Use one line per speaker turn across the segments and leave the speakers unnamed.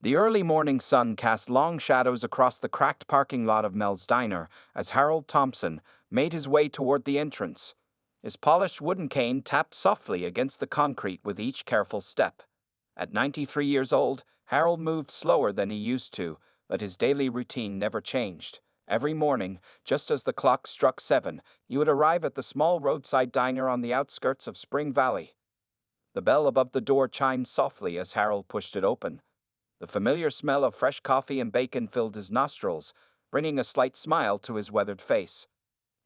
The early morning sun cast long shadows across the cracked parking lot of Mel's Diner as Harold Thompson made his way toward the entrance. His polished wooden cane tapped softly against the concrete with each careful step. At 93 years old, Harold moved slower than he used to, but his daily routine never changed. Every morning, just as the clock struck 7, he would arrive at the small roadside diner on the outskirts of Spring Valley. The bell above the door chimed softly as Harold pushed it open. The familiar smell of fresh coffee and bacon filled his nostrils, bringing a slight smile to his weathered face.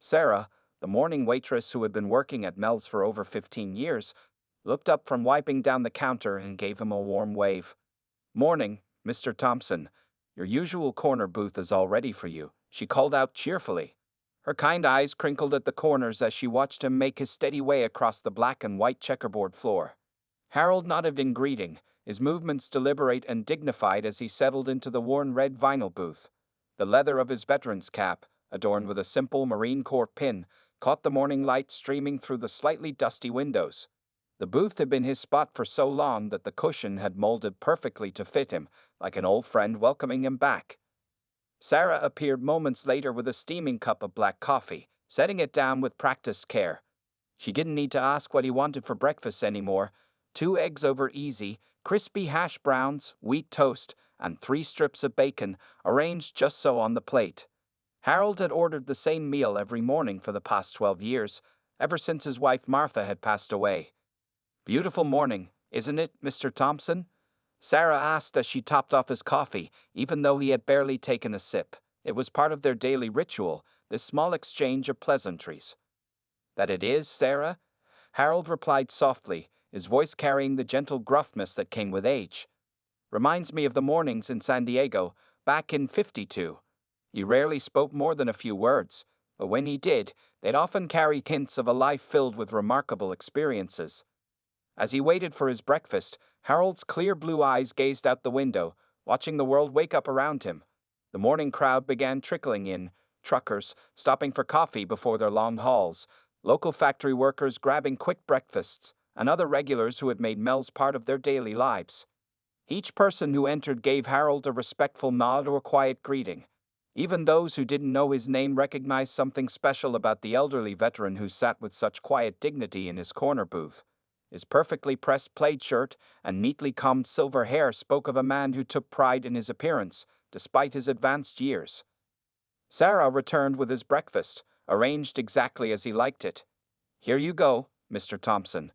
Sarah, the morning waitress who had been working at Mel's for over 15 years, looked up from wiping down the counter and gave him a warm wave. "Morning, Mr. Thompson. Your usual corner booth is all ready for you," she called out cheerfully. Her kind eyes crinkled at the corners as she watched him make his steady way across the black and white checkerboard floor. Harold nodded in greeting, his movements deliberate and dignified as he settled into the worn red vinyl booth. The leather of his veteran's cap, adorned with a simple Marine Corps pin, caught the morning light streaming through the slightly dusty windows. The booth had been his spot for so long that the cushion had molded perfectly to fit him, like an old friend welcoming him back. Sarah appeared moments later with a steaming cup of black coffee, setting it down with practiced care. She didn't need to ask what he wanted for breakfast anymore. 2 eggs over easy, crispy hash browns, wheat toast, and 3 strips of bacon, arranged just so on the plate. Harold had ordered the same meal every morning for the past 12 years, ever since his wife Martha had passed away. "Beautiful morning, isn't it, Mr. Thompson?" Sarah asked as she topped off his coffee, even though he had barely taken a sip. It was part of their daily ritual, this small exchange of pleasantries. "That it is, Sarah?" Harold replied softly, his voice carrying the gentle gruffness that came with age. "Reminds me of the mornings in San Diego, back in '52. He rarely spoke more than a few words, but when he did, they'd often carry hints of a life filled with remarkable experiences." As he waited for his breakfast, Harold's clear blue eyes gazed out the window, watching the world wake up around him. The morning crowd began trickling in, truckers stopping for coffee before their long hauls, local factory workers grabbing quick breakfasts, and other regulars who had made Mel's part of their daily lives. Each person who entered gave Harold a respectful nod or quiet greeting. Even those who didn't know his name recognized something special about the elderly veteran who sat with such quiet dignity in his corner booth. His perfectly pressed plaid shirt and neatly combed silver hair spoke of a man who took pride in his appearance, despite his advanced years. Sarah returned with his breakfast, arranged exactly as he liked it. "Here you go, Mr. Thompson.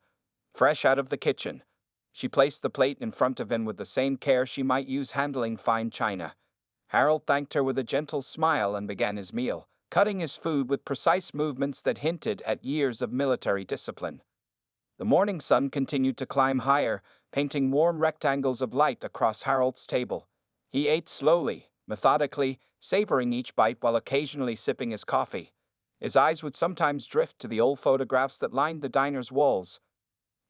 Fresh out of the kitchen." She placed the plate in front of him with the same care she might use handling fine china. Harold thanked her with a gentle smile and began his meal, cutting his food with precise movements that hinted at years of military discipline. The morning sun continued to climb higher, painting warm rectangles of light across Harold's table. He ate slowly, methodically, savoring each bite while occasionally sipping his coffee. His eyes would sometimes drift to the old photographs that lined the diner's walls,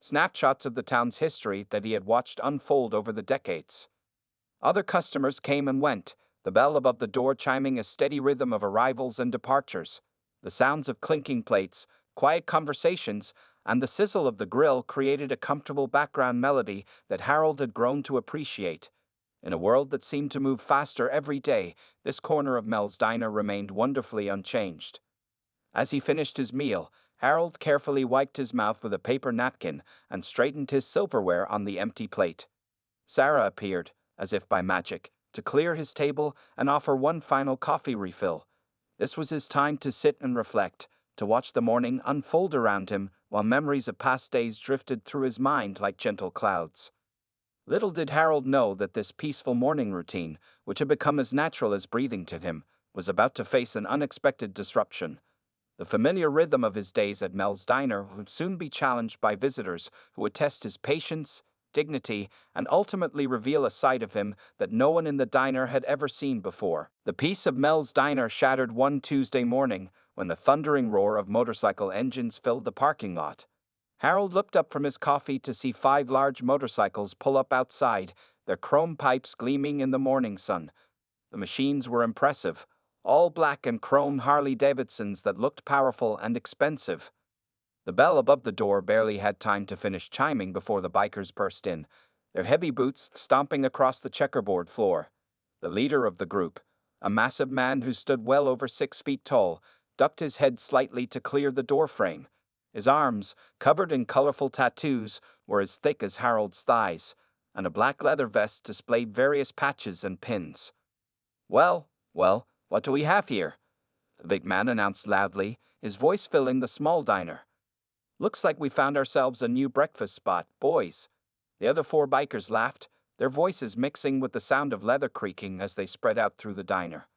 snapshots of the town's history that he had watched unfold over the decades. Other customers came and went, the bell above the door chiming a steady rhythm of arrivals and departures. The sounds of clinking plates, quiet conversations, and the sizzle of the grill created a comfortable background melody that Harold had grown to appreciate. In a world that seemed to move faster every day, this corner of Mel's Diner remained wonderfully unchanged. As he finished his meal, Harold carefully wiped his mouth with a paper napkin and straightened his silverware on the empty plate. Sarah appeared, as if by magic, to clear his table and offer one final coffee refill. This was his time to sit and reflect, to watch the morning unfold around him while memories of past days drifted through his mind like gentle clouds. Little did Harold know that this peaceful morning routine, which had become as natural as breathing to him, was about to face an unexpected disruption. The familiar rhythm of his days at Mel's Diner would soon be challenged by visitors who would test his patience, dignity, and ultimately reveal a side of him that no one in the diner had ever seen before. The peace of Mel's Diner shattered one Tuesday morning when the thundering roar of motorcycle engines filled the parking lot. Harold looked up from his coffee to see 5 large motorcycles pull up outside, their chrome pipes gleaming in the morning sun. The machines were impressive, all black and chrome Harley-Davidsons that looked powerful and expensive. The bell above the door barely had time to finish chiming before the bikers burst in. their heavy boots stomping across the checkerboard floor. The leader of the group, a massive man who stood well over 6 feet tall, ducked his head slightly to clear the doorframe. His arms, covered in colorful tattoos, were as thick as Harold's thighs, and a black leather vest displayed various patches and pins. Well, what do we have here? The big man announced loudly, his voice filling the small diner. Looks like we found ourselves a new breakfast spot, boys. The other 4 bikers laughed, their voices mixing with the sound of leather creaking as they spread out through the diner.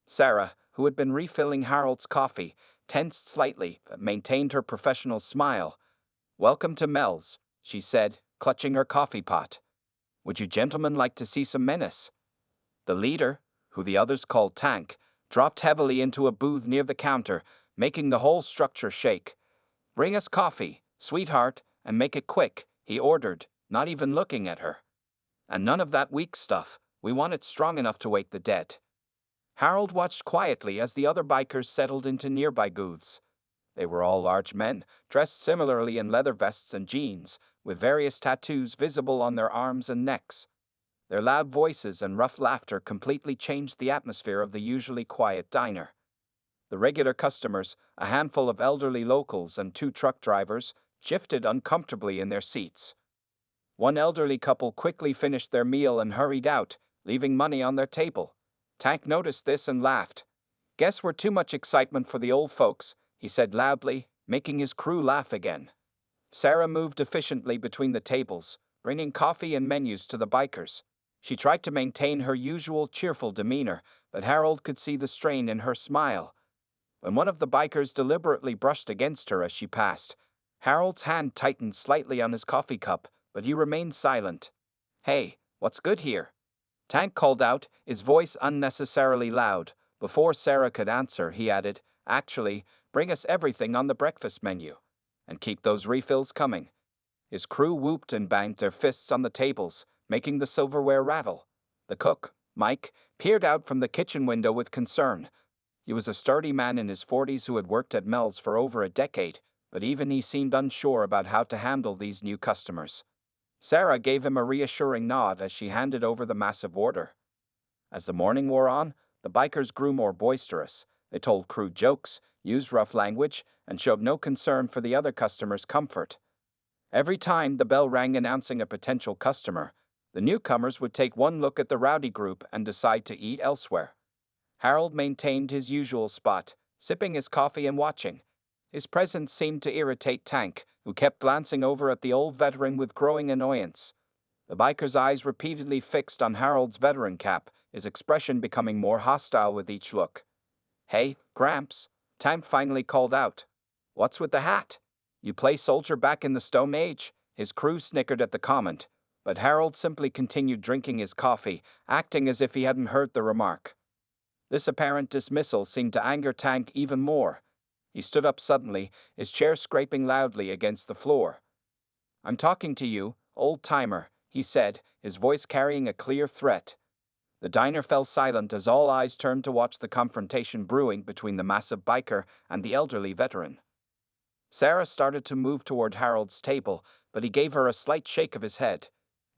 Sarah, who had been refilling Harold's coffee, tensed slightly but maintained her professional smile. "Welcome to Mel's," she said, clutching her coffee pot. "Would you gentlemen like to see some menace?" The leader, who the others called Tank, dropped heavily into a booth near the counter, making the whole structure shake. "Bring us coffee, sweetheart, and make it quick," he ordered, not even looking at her. "And none of that weak stuff. We want it strong enough to wake the dead." Harold watched quietly as the other bikers settled into nearby booths. They were all large men, dressed similarly in leather vests and jeans, with various tattoos visible on their arms and necks. Their loud voices and rough laughter completely changed the atmosphere of the usually quiet diner. The regular customers, a handful of elderly locals and 2 truck drivers, shifted uncomfortably in their seats. One elderly couple quickly finished their meal and hurried out, leaving money on their table. Tank noticed this and laughed. "Guess we're too much excitement for the old folks," he said loudly, making his crew laugh again. Sarah moved efficiently between the tables, bringing coffee and menus to the bikers. She tried to maintain her usual cheerful demeanor, but Harold could see the strain in her smile. When one of the bikers deliberately brushed against her as she passed, Harold's hand tightened slightly on his coffee cup, but he remained silent. "Hey, what's good here?" Tank called out, his voice unnecessarily loud. Before Sarah could answer, he added, "Actually, bring us everything on the breakfast menu. And keep those refills coming." His crew whooped and banged their fists on the tables, making the silverware rattle. The cook, Mike, peered out from the kitchen window with concern. He was a sturdy man in his 40s who had worked at Mel's for over a decade, but even he seemed unsure about how to handle these new customers. Sarah gave him a reassuring nod as she handed over the massive order. As the morning wore on, the bikers grew more boisterous. They told crude jokes, used rough language, and showed no concern for the other customers' comfort. Every time the bell rang announcing a potential customer, the newcomers would take one look at the rowdy group and decide to eat elsewhere. Harold maintained his usual spot, sipping his coffee and watching. His presence seemed to irritate Tank, who kept glancing over at the old veteran with growing annoyance. The biker's eyes repeatedly fixed on Harold's veteran cap, his expression becoming more hostile with each look. "Hey, Gramps," Tank finally called out. "What's with the hat? You play soldier back in the Stone Age?" His crew snickered at the comment, but Harold simply continued drinking his coffee, acting as if he hadn't heard the remark. This apparent dismissal seemed to anger Tank even more. He stood up suddenly, his chair scraping loudly against the floor. "I'm talking to you, old-timer," he said, his voice carrying a clear threat. The diner fell silent as all eyes turned to watch the confrontation brewing between the massive biker and the elderly veteran. Sarah started to move toward Harold's table, but he gave her a slight shake of his head.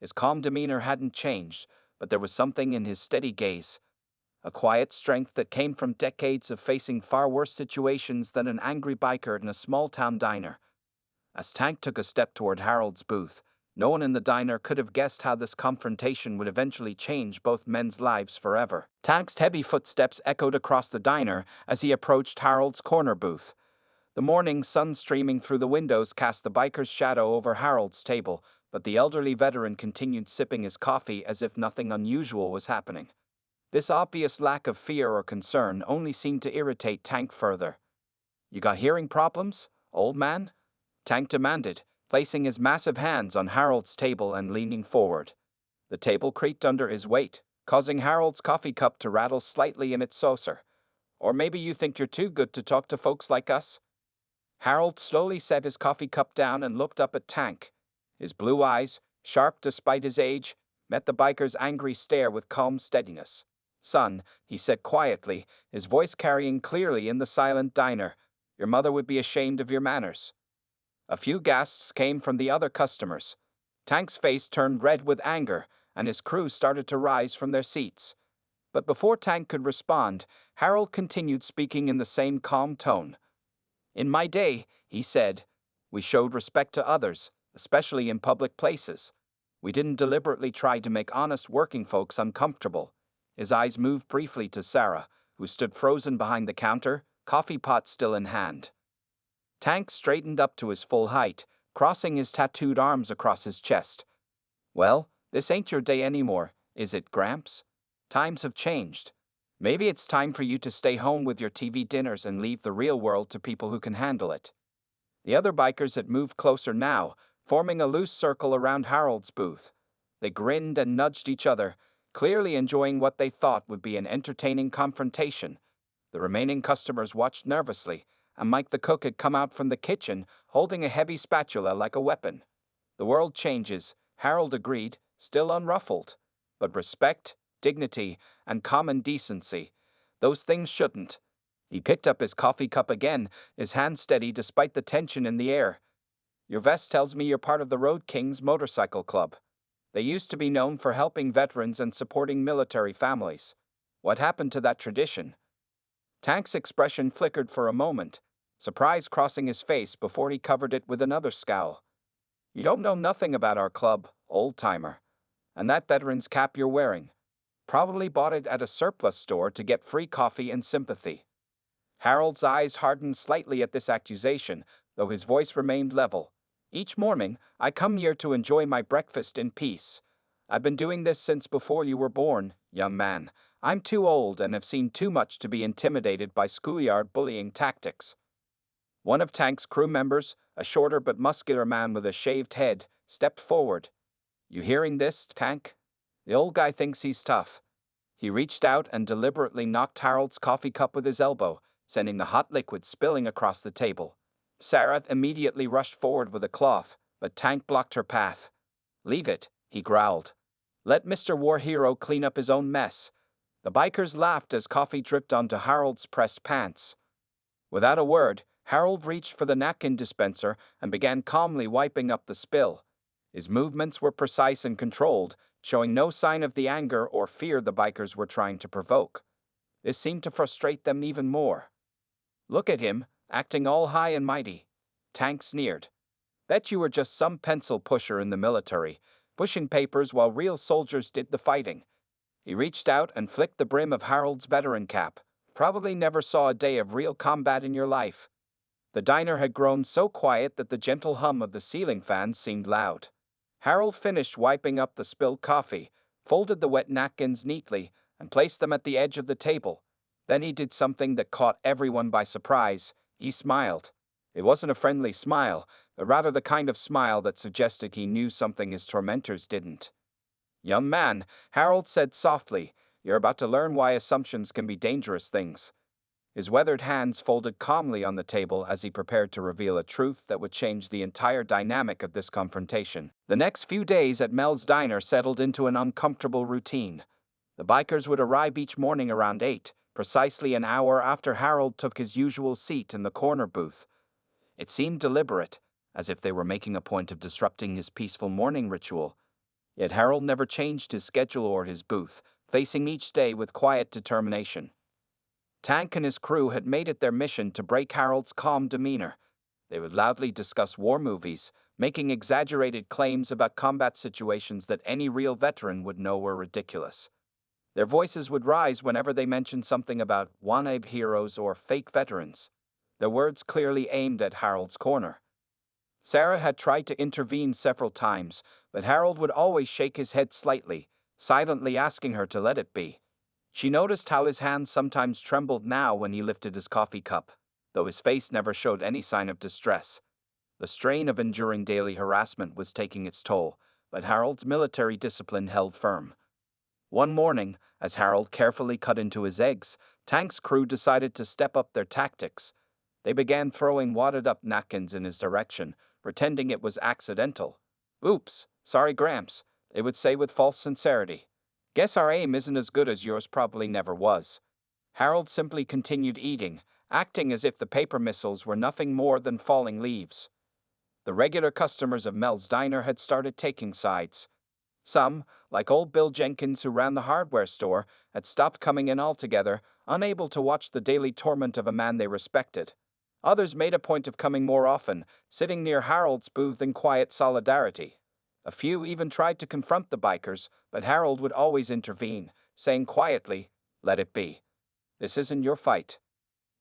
His calm demeanor hadn't changed, but there was something in his steady gaze. A quiet strength that came from decades of facing far worse situations than an angry biker in a small-town diner. As Tank took a step toward Harold's booth, no one in the diner could have guessed how this confrontation would eventually change both men's lives forever. Tank's heavy footsteps echoed across the diner as he approached Harold's corner booth. The morning sun streaming through the windows cast the biker's shadow over Harold's table, but the elderly veteran continued sipping his coffee as if nothing unusual was happening. This obvious lack of fear or concern only seemed to irritate Tank further. "You got hearing problems, old man?" Tank demanded, placing his massive hands on Harold's table and leaning forward. The table creaked under his weight, causing Harold's coffee cup to rattle slightly in its saucer. "Or maybe you think you're too good to talk to folks like us?" Harold slowly set his coffee cup down and looked up at Tank. His blue eyes, sharp despite his age, met the biker's angry stare with calm steadiness. "Son," he said quietly, his voice carrying clearly in the silent diner, "your mother would be ashamed of your manners." A few gasps came from the other customers. Tank's face turned red with anger, and his crew started to rise from their seats. But before Tank could respond, Harold continued speaking in the same calm tone. In my day, he said, we showed respect to others, especially in public places. We didn't deliberately try to make honest working folks uncomfortable. His eyes moved briefly to Sarah, who stood frozen behind the counter, coffee pot still in hand. Tank straightened up to his full height, crossing his tattooed arms across his chest. Well, this ain't your day anymore, is it, Gramps? Times have changed. Maybe it's time for you to stay home with your TV dinners and leave the real world to people who can handle it. The other bikers had moved closer now, forming a loose circle around Harold's booth. They grinned and nudged each other, clearly enjoying what they thought would be an entertaining confrontation. The remaining customers watched nervously, and Mike the cook had come out from the kitchen, holding a heavy spatula like a weapon. The world changes, Harold agreed, still unruffled. But respect, dignity, and common decency, those things shouldn't. He picked up his coffee cup again, his hand steady despite the tension in the air. Your vest tells me you're part of the Road Kings Motorcycle Club. They used to be known for helping veterans and supporting military families. What happened to that tradition? Tank's expression flickered for a moment, surprise crossing his face before he covered it with another scowl. You don't know nothing about our club, old-timer. And that veteran's cap you're wearing. Probably bought it at a surplus store to get free coffee and sympathy. Harold's eyes hardened slightly at this accusation, though his voice remained level. Each morning, I come here to enjoy my breakfast in peace. I've been doing this since before you were born, young man. I'm too old and have seen too much to be intimidated by schoolyard bullying tactics. One of Tank's crew members, a shorter but muscular man with a shaved head, stepped forward. You hearing this, Tank? The old guy thinks he's tough. He reached out and deliberately knocked Harold's coffee cup with his elbow, sending the hot liquid spilling across the table. Sarah immediately rushed forward with a cloth, but Tank blocked her path. Leave it, he growled. Let Mr. War Hero clean up his own mess. The bikers laughed as coffee dripped onto Harold's pressed pants. Without a word, Harold reached for the napkin dispenser and began calmly wiping up the spill. His movements were precise and controlled, showing no sign of the anger or fear the bikers were trying to provoke. This seemed to frustrate them even more. Look at him, acting all high and mighty. Tank sneered. Bet you were just some pencil pusher in the military, pushing papers while real soldiers did the fighting. He reached out and flicked the brim of Harold's veteran cap. Probably never saw a day of real combat in your life. The diner had grown so quiet that the gentle hum of the ceiling fans seemed loud. Harold finished wiping up the spilled coffee, folded the wet napkins neatly, and placed them at the edge of the table. Then he did something that caught everyone by surprise. He smiled. It wasn't a friendly smile, but rather the kind of smile that suggested he knew something his tormentors didn't. Young man, Harold said softly, you're about to learn why assumptions can be dangerous things. His weathered hands folded calmly on the table as he prepared to reveal a truth that would change the entire dynamic of this confrontation. The next few days at Mel's Diner settled into an uncomfortable routine. The bikers would arrive each morning around 8, precisely an hour after Harold took his usual seat in the corner booth. It seemed deliberate, as if they were making a point of disrupting his peaceful morning ritual. Yet Harold never changed his schedule or his booth, facing each day with quiet determination. Tank and his crew had made it their mission to break Harold's calm demeanor. They would loudly discuss war movies, making exaggerated claims about combat situations that any real veteran would know were ridiculous. Their voices would rise whenever they mentioned something about wannabe heroes or fake veterans, their words clearly aimed at Harold's corner. Sarah had tried to intervene several times, but Harold would always shake his head slightly, silently asking her to let it be. She noticed how his hands sometimes trembled now when he lifted his coffee cup, though his face never showed any sign of distress. The strain of enduring daily harassment was taking its toll, but Harold's military discipline held firm. One morning, as Harold carefully cut into his eggs, Tank's crew decided to step up their tactics. They began throwing wadded-up napkins in his direction, pretending it was accidental. Oops, sorry Gramps, they would say with false sincerity. Guess our aim isn't as good as yours probably never was. Harold simply continued eating, acting as if the paper missiles were nothing more than falling leaves. The regular customers of Mel's Diner had started taking sides. Some, like old Bill Jenkins who ran the hardware store, had stopped coming in altogether, unable to watch the daily torment of a man they respected. Others made a point of coming more often, sitting near Harold's booth in quiet solidarity. A few even tried to confront the bikers, but Harold would always intervene, saying quietly, "Let it be. This isn't your fight."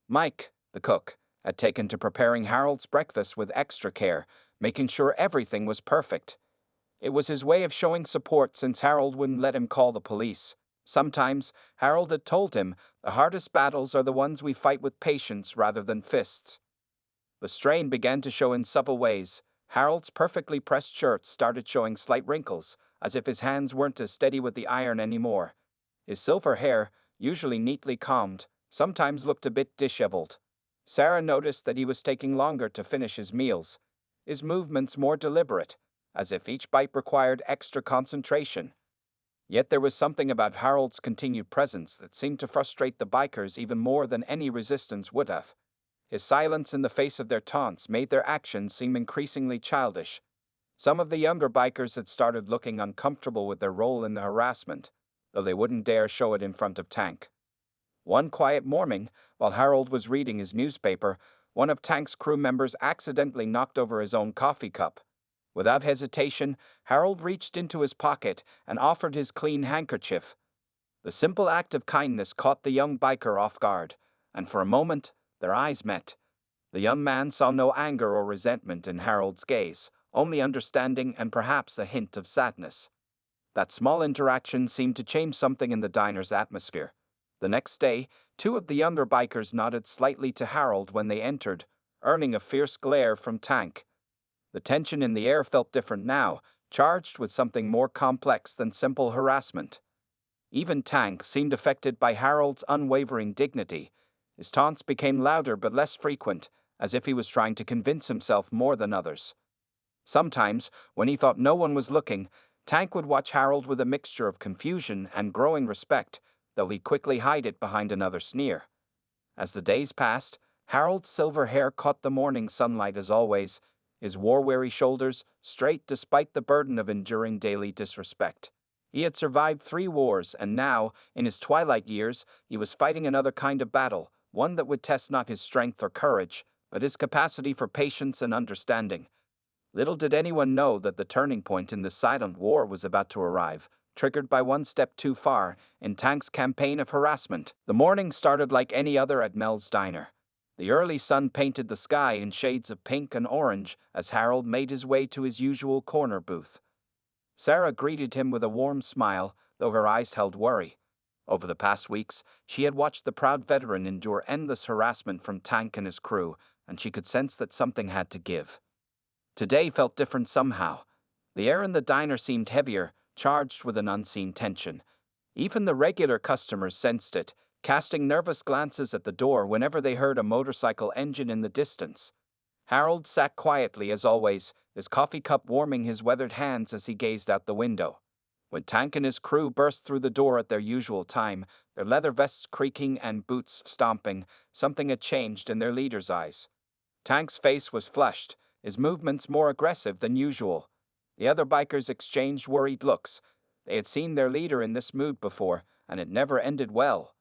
Mike, the cook, had taken to preparing Harold's breakfast with extra care, making sure everything was perfect. It was his way of showing support since Harold wouldn't let him call the police. Sometimes, Harold had told him, the hardest battles are the ones we fight with patience rather than fists. The strain began to show in subtle ways. Harold's perfectly pressed shirts started showing slight wrinkles, as if his hands weren't as steady with the iron anymore. His silver hair, usually neatly combed, sometimes looked a bit disheveled. Sarah noticed that he was taking longer to finish his meals, his movements more deliberate, as if each bite required extra concentration. Yet there was something about Harold's continued presence that seemed to frustrate the bikers even more than any resistance would have. His silence in the face of their taunts made their actions seem increasingly childish. Some of the younger bikers had started looking uncomfortable with their role in the harassment, though they wouldn't dare show it in front of Tank. One quiet morning, while Harold was reading his newspaper, one of Tank's crew members accidentally knocked over his own coffee cup. Without hesitation, Harold reached into his pocket and offered his clean handkerchief. The simple act of kindness caught the young biker off guard, and for a moment, their eyes met. The young man saw no anger or resentment in Harold's gaze, only understanding and perhaps a hint of sadness. That small interaction seemed to change something in the diner's atmosphere. The next day, two of the younger bikers nodded slightly to Harold when they entered, earning a fierce glare from Tank. The tension in the air felt different now, charged with something more complex than simple harassment. Even Tank seemed affected by Harold's unwavering dignity. His taunts became louder but less frequent, as if he was trying to convince himself more than others. Sometimes, when he thought no one was looking, Tank would watch Harold with a mixture of confusion and growing respect, though he'd quickly hide it behind another sneer. As the days passed, Harold's silver hair caught the morning sunlight as always, his war-weary shoulders straight despite the burden of enduring daily disrespect. He had survived 3 wars, and now, in his twilight years, he was fighting another kind of battle, one that would test not his strength or courage, but his capacity for patience and understanding. Little did anyone know that the turning point in this silent war was about to arrive, triggered by one step too far in Tank's campaign of harassment. The morning started like any other at Mel's Diner. The early sun painted the sky in shades of pink and orange as Harold made his way to his usual corner booth. Sarah greeted him with a warm smile, though her eyes held worry. Over the past weeks, she had watched the proud veteran endure endless harassment from Tank and his crew, and she could sense that something had to give. Today felt different somehow. The air in the diner seemed heavier, charged with an unseen tension. Even the regular customers sensed it, casting nervous glances at the door whenever they heard a motorcycle engine in the distance. Harold sat quietly as always, his coffee cup warming his weathered hands as he gazed out the window. When Tank and his crew burst through the door at their usual time, their leather vests creaking and boots stomping, something had changed in their leader's eyes. Tank's face was flushed, his movements more aggressive than usual. The other bikers exchanged worried looks. They had seen their leader in this mood before, and it never ended well.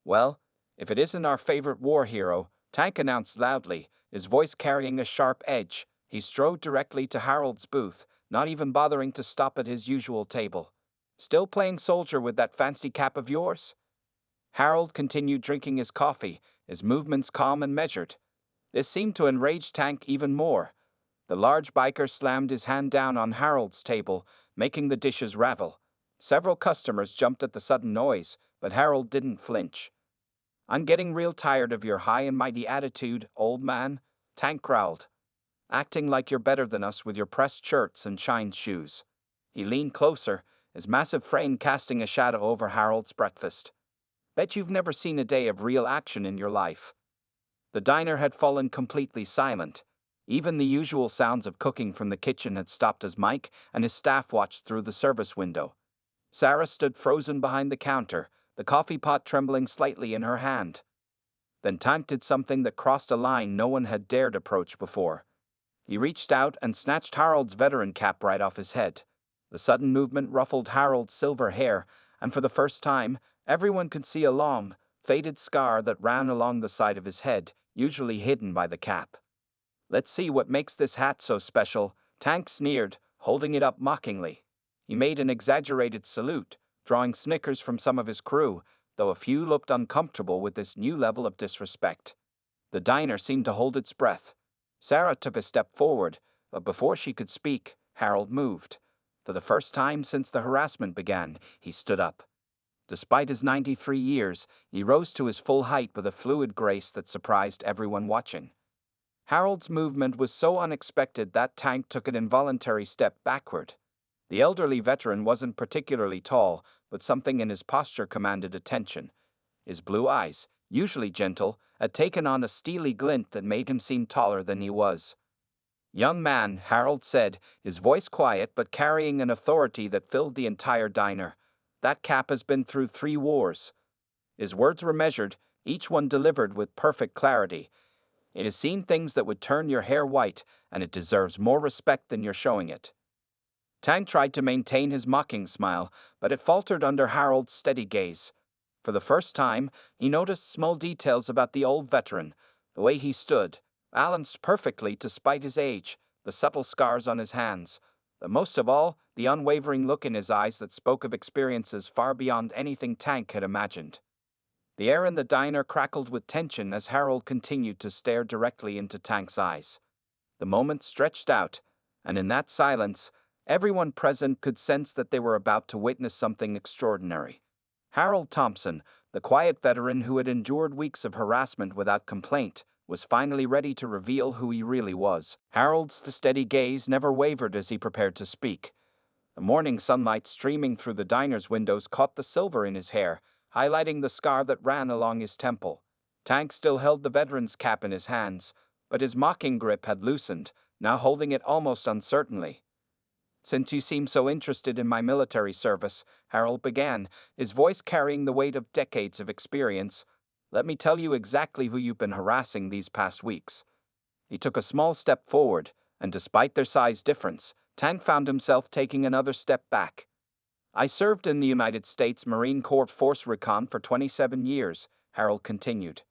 "Well, if it isn't our favorite war hero," Tank announced loudly, his voice carrying a sharp edge. He strode directly to Harold's booth, not even bothering to stop at his usual table. "Still playing soldier with that fancy cap of yours?" Harold continued drinking his coffee, his movements calm and measured. This seemed to enrage Tank even more. The large biker slammed his hand down on Harold's table, making the dishes rattle. Several customers jumped at the sudden noise, but Harold didn't flinch. "I'm getting real tired of your high and mighty attitude, old man," Tank growled. "Acting like you're better than us with your pressed shirts and shined shoes." He leaned closer, his massive frame casting a shadow over Harold's breakfast. "Bet you've never seen a day of real action in your life." The diner had fallen completely silent. Even the usual sounds of cooking from the kitchen had stopped as Mike and his staff watched through the service window. Sarah stood frozen behind the counter, the coffee pot trembling slightly in her hand. Then Tank did something that crossed a line no one had dared approach before. He reached out and snatched Harold's veteran cap right off his head. The sudden movement ruffled Harold's silver hair, and for the first time, everyone could see a long, faded scar that ran along the side of his head, usually hidden by the cap. "Let's see what makes this hat so special," Tank sneered, holding it up mockingly. He made an exaggerated salute, drawing snickers from some of his crew, though a few looked uncomfortable with this new level of disrespect. The diner seemed to hold its breath. Sarah took a step forward, but before she could speak, Harold moved. For the first time since the harassment began, he stood up. Despite his 93 years, he rose to his full height with a fluid grace that surprised everyone watching. Harold's movement was so unexpected that Tank took an involuntary step backward. The elderly veteran wasn't particularly tall, but something in his posture commanded attention. His blue eyes, usually gentle, had taken on a steely glint that made him seem taller than he was. "Young man," Harold said, his voice quiet but carrying an authority that filled the entire diner, "that cap has been through 3 wars. His words were measured, each one delivered with perfect clarity. "It has seen things that would turn your hair white, and it deserves more respect than you're showing it." Tank tried to maintain his mocking smile, but it faltered under Harold's steady gaze. For the first time, he noticed small details about the old veteran, the way he stood, balanced perfectly despite his age, the subtle scars on his hands, but most of all, the unwavering look in his eyes that spoke of experiences far beyond anything Tank had imagined. The air in the diner crackled with tension as Harold continued to stare directly into Tank's eyes. The moment stretched out, and in that silence, everyone present could sense that they were about to witness something extraordinary. Harold Thompson, the quiet veteran who had endured weeks of harassment without complaint, was finally ready to reveal who he really was. Harold's steady gaze never wavered as he prepared to speak. The morning sunlight streaming through the diner's windows caught the silver in his hair, highlighting the scar that ran along his temple. Tank still held the veteran's cap in his hands, but his mocking grip had loosened, now holding it almost uncertainly. "Since you seem so interested in my military service," Harold began, his voice carrying the weight of decades of experience, "let me tell you exactly who you've been harassing these past weeks." He took a small step forward, and despite their size difference, Tank found himself taking another step back. "I served in the United States Marine Corps Force Recon for 27 years, Harold continued.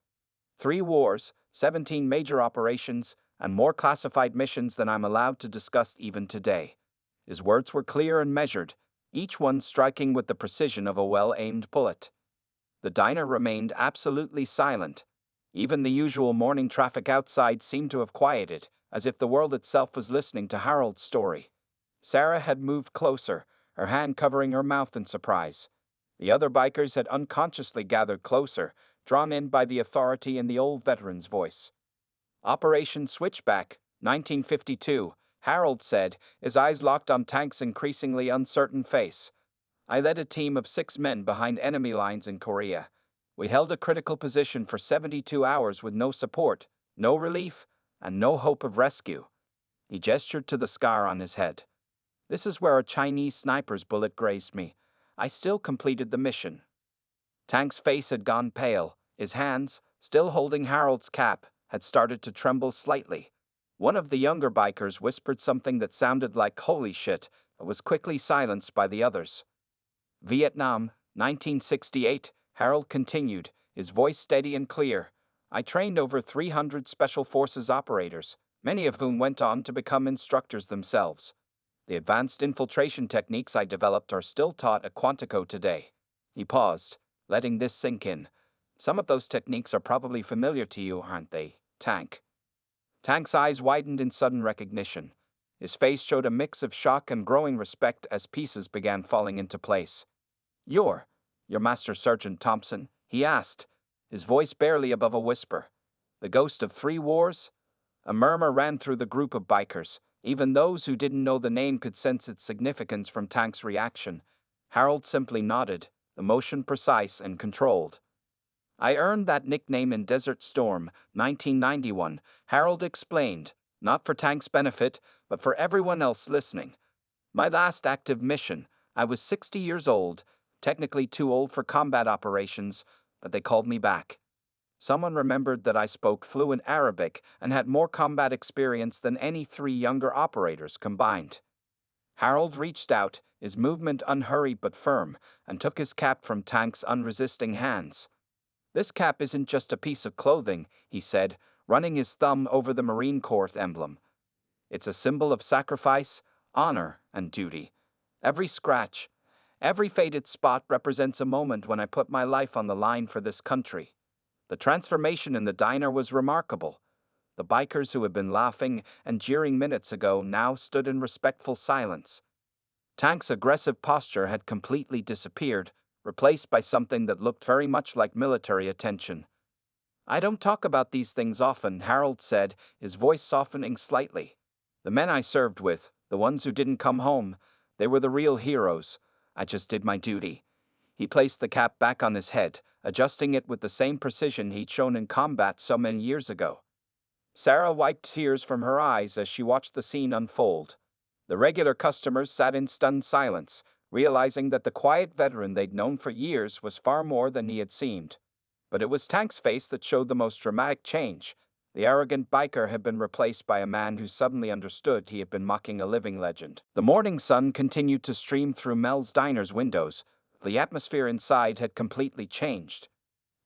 3 wars, 17 major operations, and more classified missions than I'm allowed to discuss even today. His words were clear and measured, each one striking with the precision of a well-aimed bullet. The diner remained absolutely silent. Even the usual morning traffic outside seemed to have quieted, as if the world itself was listening to Harold's story. Sarah had moved closer, her hand covering her mouth in surprise. The other bikers had unconsciously gathered closer, drawn in by the authority in the old veteran's voice. "Operation Switchback, 1952, Harold said, his eyes locked on Tank's increasingly uncertain face. "I led a team of 6 men behind enemy lines in Korea. We held a critical position for 72 hours with no support, no relief, and no hope of rescue." He gestured to the scar on his head. "This is where a Chinese sniper's bullet grazed me. I still completed the mission." Tank's face had gone pale. His hands, still holding Harold's cap, had started to tremble slightly. One of the younger bikers whispered something that sounded like "holy shit," but was quickly silenced by the others. "Vietnam, 1968, Harold continued, his voice steady and clear. "I trained over 300 Special Forces operators, many of whom went on to become instructors themselves. The advanced infiltration techniques I developed are still taught at Quantico today." He paused, letting this sink in. "Some of those techniques are probably familiar to you, aren't they, Tank?" Tank's eyes widened in sudden recognition. His face showed a mix of shock and growing respect as pieces began falling into place. You're Master Sergeant Thompson?" he asked, his voice barely above a whisper. "The ghost of 3 wars?" A murmur ran through the group of bikers. Even those who didn't know the name could sense its significance from Tank's reaction. Harold simply nodded, the motion precise and controlled. "I earned that nickname in Desert Storm, 1991, Harold explained, not for Tank's benefit, but for everyone else listening. "My last active mission, I was 60 years old, technically too old for combat operations, but they called me back." Someone remembered that I spoke fluent Arabic and had more combat experience than any three younger operators combined. Harold reached out, his movement unhurried but firm, and took his cap from Tank's unresisting hands. "This cap isn't just a piece of clothing," he said, running his thumb over the Marine Corps emblem. "It's a symbol of sacrifice, honor, and duty. Every scratch, every faded spot represents a moment when I put my life on the line for this country." The transformation in the diner was remarkable. The bikers who had been laughing and jeering minutes ago now stood in respectful silence. Tank's aggressive posture had completely disappeared, replaced by something that looked very much like military attention. "I don't talk about these things often," Harold said, his voice softening slightly. "The men I served with, the ones who didn't come home, they were the real heroes. I just did my duty." He placed the cap back on his head, adjusting it with the same precision he'd shown in combat so many years ago. Sarah wiped tears from her eyes as she watched the scene unfold. The regular customers sat in stunned silence, realizing that the quiet veteran they'd known for years was far more than he had seemed. But it was Tank's face that showed the most dramatic change. The arrogant biker had been replaced by a man who suddenly understood he had been mocking a living legend. The morning sun continued to stream through Mel's diner's windows. The atmosphere inside had completely changed.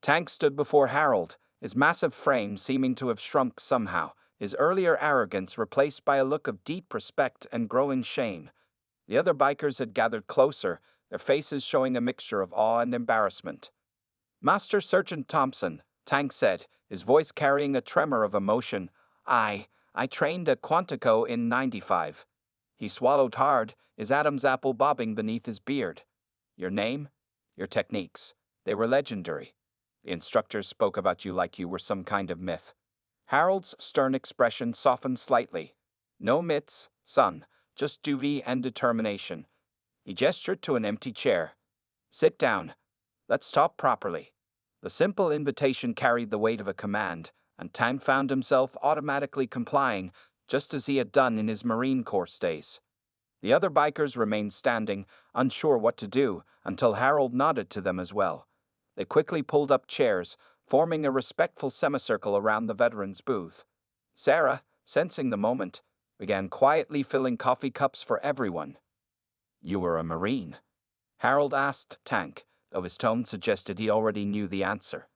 Tank stood before Harold, his massive frame seeming to have shrunk somehow, his earlier arrogance replaced by a look of deep respect and growing shame. The other bikers had gathered closer, their faces showing a mixture of awe and embarrassment. "Master Sergeant Thompson," Tank said, his voice carrying a tremor of emotion, I trained at Quantico in '95. He swallowed hard, his Adam's apple bobbing beneath his beard. "Your name? Your techniques. They were legendary. The instructors spoke about you like you were some kind of myth." Harold's stern expression softened slightly. "No myths, son, just duty and determination." He gestured to an empty chair. "Sit down. Let's talk properly." The simple invitation carried the weight of a command, and Tank found himself automatically complying, just as he had done in his Marine Corps days. The other bikers remained standing, unsure what to do, until Harold nodded to them as well. They quickly pulled up chairs, forming a respectful semicircle around the veteran's booth. Sarah, sensing the moment, began quietly filling coffee cups for everyone. "You were a Marine?" Harold asked Tank, though his tone suggested he already knew the answer.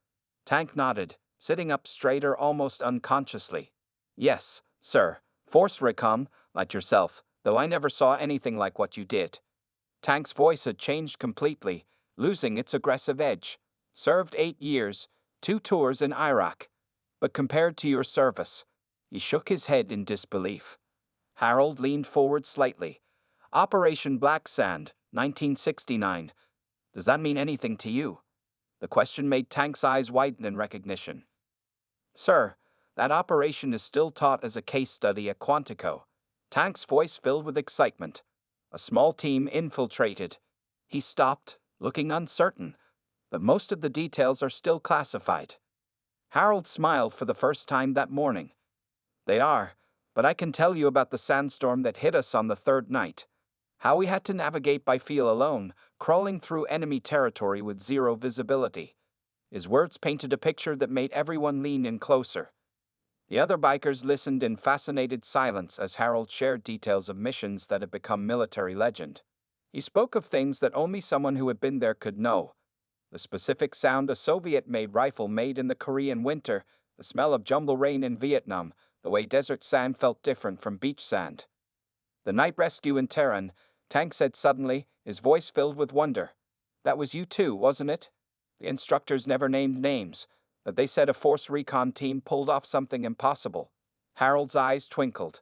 Tank nodded, sitting up straighter almost unconsciously. "Yes, sir. Force Recon, like yourself, though I never saw anything like what you did." Tank's voice had changed completely, losing its aggressive edge. "Served 8 years, 2 tours in Iraq. But compared to your service," he shook his head in disbelief. Harold leaned forward slightly. "Operation Black Sand, 1969. Does that mean anything to you?" The question made Tank's eyes widen in recognition. "Sir, that operation is still taught as a case study at Quantico." Tank's voice filled with excitement. "A small team infiltrated." He stopped, looking uncertain, but most of the details are still classified. Harold smiled for the first time that morning. "They are, but I can tell you about the sandstorm that hit us on the 3rd night. How we had to navigate by feel alone, crawling through enemy territory with zero visibility." His words painted a picture that made everyone lean in closer. The other bikers listened in fascinated silence as Harold shared details of missions that had become military legend. He spoke of things that only someone who had been there could know. The specific sound a Soviet-made rifle made in the Korean winter, the smell of jungle rain in Vietnam, the way desert sand felt different from beach sand. "The night rescue in Tehran," Tank said suddenly, his voice filled with wonder. "That was you too, wasn't it?" The instructors never named names, but they said a force recon team pulled off something impossible. Harold's eyes twinkled.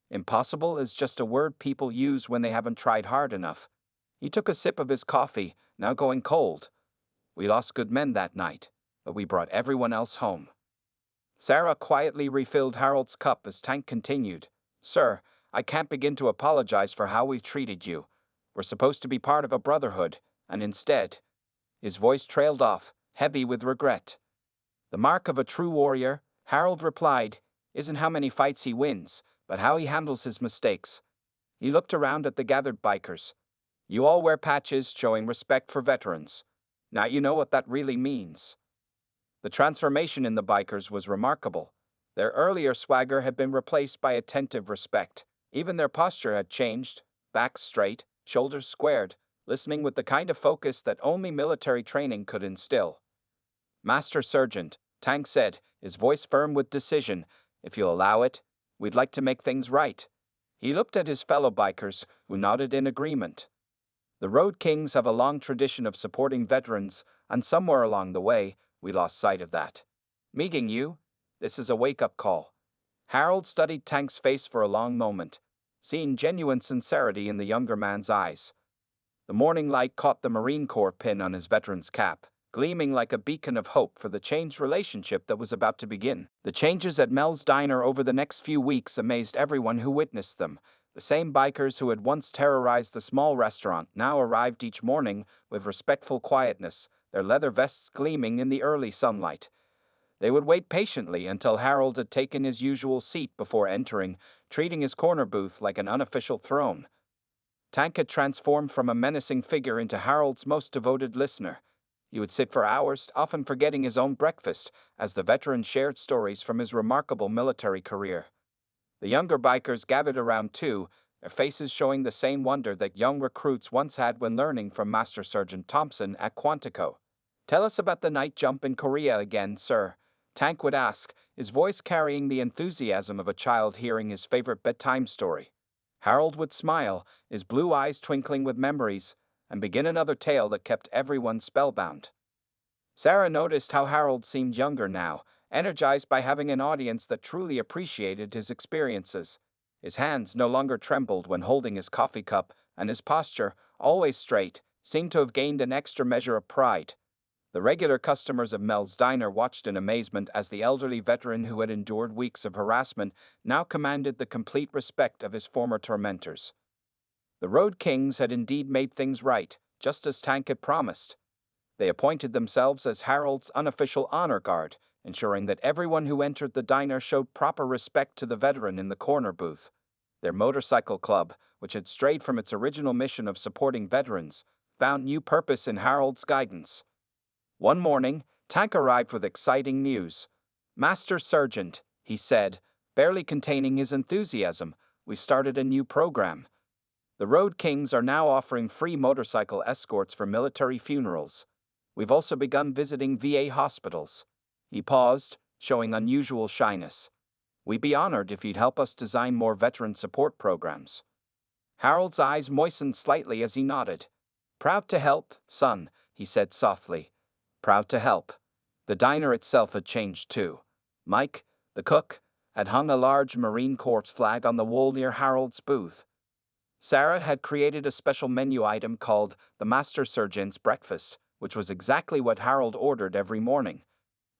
Impossible is just a word people use when they haven't tried hard enough. He took a sip of his coffee, now going cold. "We lost good men that night, but we brought everyone else home." Sarah quietly refilled Harold's cup as Tank continued. "Sir, I can't begin to apologize for how we've treated you. We're supposed to be part of a brotherhood, and instead..." His voice trailed off, heavy with regret. "The mark of a true warrior," Harold replied, "isn't how many fights he wins, but how he handles his mistakes." He looked around at the gathered bikers. "You all wear patches showing respect for veterans. Now you know what that really means." The transformation in the bikers was remarkable. Their earlier swagger had been replaced by attentive respect. Even their posture had changed, backs straight, shoulders squared, listening with the kind of focus that only military training could instill. "Master Sergeant," Tank said, his voice firm with decision, "if you'll allow it, we'd like to make things right." He looked at his fellow bikers, who nodded in agreement. The Road Kings have a long tradition of supporting veterans, and somewhere along the way, we lost sight of that. "Meeting you? This is a wake-up call." Harold studied Tank's face for a long moment, seeing genuine sincerity in the younger man's eyes. The morning light caught the Marine Corps pin on his veteran's cap, gleaming like a beacon of hope for the changed relationship that was about to begin. The changes at Mel's Diner over the next few weeks amazed everyone who witnessed them. The same bikers who had once terrorized the small restaurant now arrived each morning with respectful quietness, their leather vests gleaming in the early sunlight. They would wait patiently until Harold had taken his usual seat before entering, treating his corner booth like an unofficial throne. Tank had transformed from a menacing figure into Harold's most devoted listener. He would sit for hours, often forgetting his own breakfast, as the veteran shared stories from his remarkable military career. The younger bikers gathered around too, their faces showing the same wonder that young recruits once had when learning from Master Sergeant Thompson at Quantico. "Tell us about the night jump in Korea again, sir," Tank would ask, his voice carrying the enthusiasm of a child hearing his favorite bedtime story. Harold would smile, his blue eyes twinkling with memories, and begin another tale that kept everyone spellbound. Sarah noticed how Harold seemed younger now, energized by having an audience that truly appreciated his experiences. His hands no longer trembled when holding his coffee cup, and his posture, always straight, seemed to have gained an extra measure of pride. The regular customers of Mel's Diner watched in amazement as the elderly veteran who had endured weeks of harassment now commanded the complete respect of his former tormentors. The Road Kings had indeed made things right, just as Tank had promised. They appointed themselves as Harold's unofficial honor guard, ensuring that everyone who entered the diner showed proper respect to the veteran in the corner booth. Their motorcycle club, which had strayed from its original mission of supporting veterans, found new purpose in Harold's guidance. One morning, Tank arrived with exciting news. "Master Sergeant," he said, barely containing his enthusiasm, "we've started a new program. The Road Kings are now offering free motorcycle escorts for military funerals. We've also begun visiting VA hospitals." He paused, showing unusual shyness. "We'd be honored if you'd help us design more veteran support programs." Harold's eyes moistened slightly as he nodded. "Proud to help, son," he said softly. "Proud to help." The diner itself had changed too. Mike, the cook, had hung a large Marine Corps flag on the wall near Harold's booth. Sarah had created a special menu item called the Master Sergeant's Breakfast, which was exactly what Harold ordered every morning.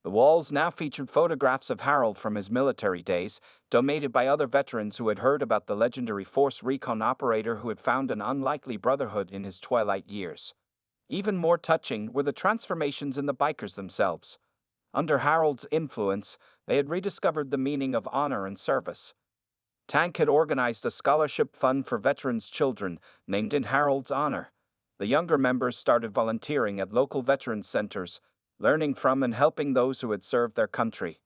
The walls now featured photographs of Harold from his military days, donated by other veterans who had heard about the legendary Force Recon operator who had found an unlikely brotherhood in his twilight years. Even more touching were the transformations in the bikers themselves. Under Harold's influence, they had rediscovered the meaning of honor and service. Tank had organized a scholarship fund for veterans' children, named in Harold's honor. The younger members started volunteering at local veterans centers, learning from and helping those who had served their country.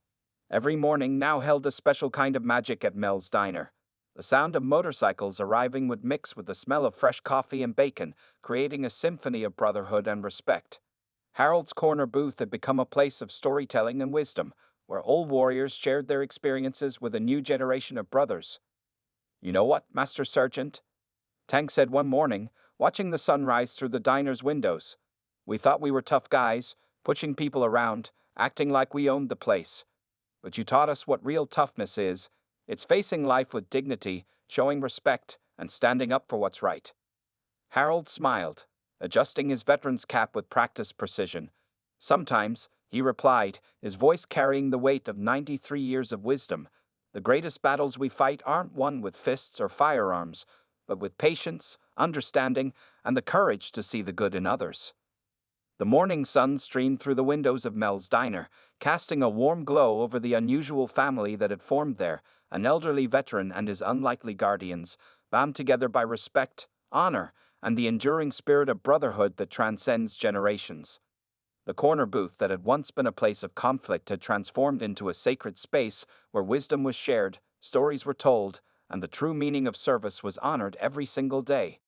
Every morning now held a special kind of magic at Mel's Diner. The sound of motorcycles arriving would mix with the smell of fresh coffee and bacon, creating a symphony of brotherhood and respect. Harold's corner booth had become a place of storytelling and wisdom, where old warriors shared their experiences with a new generation of brothers. "You know what, Master Sergeant?" Tank said one morning, watching the sun rise through the diner's windows. "We thought we were tough guys, pushing people around, acting like we owned the place. But you taught us what real toughness is. It's facing life with dignity, showing respect, and standing up for what's right." Harold smiled, adjusting his veteran's cap with practiced precision. "Sometimes," he replied, his voice carrying the weight of 93 years of wisdom, "the greatest battles we fight aren't won with fists or firearms, but with patience, understanding, and the courage to see the good in others." The morning sun streamed through the windows of Mel's Diner, casting a warm glow over the unusual family that had formed there, an elderly veteran and his unlikely guardians, bound together by respect, honor, and the enduring spirit of brotherhood that transcends generations. The corner booth that had once been a place of conflict had transformed into a sacred space where wisdom was shared, stories were told, and the true meaning of service was honored every single day.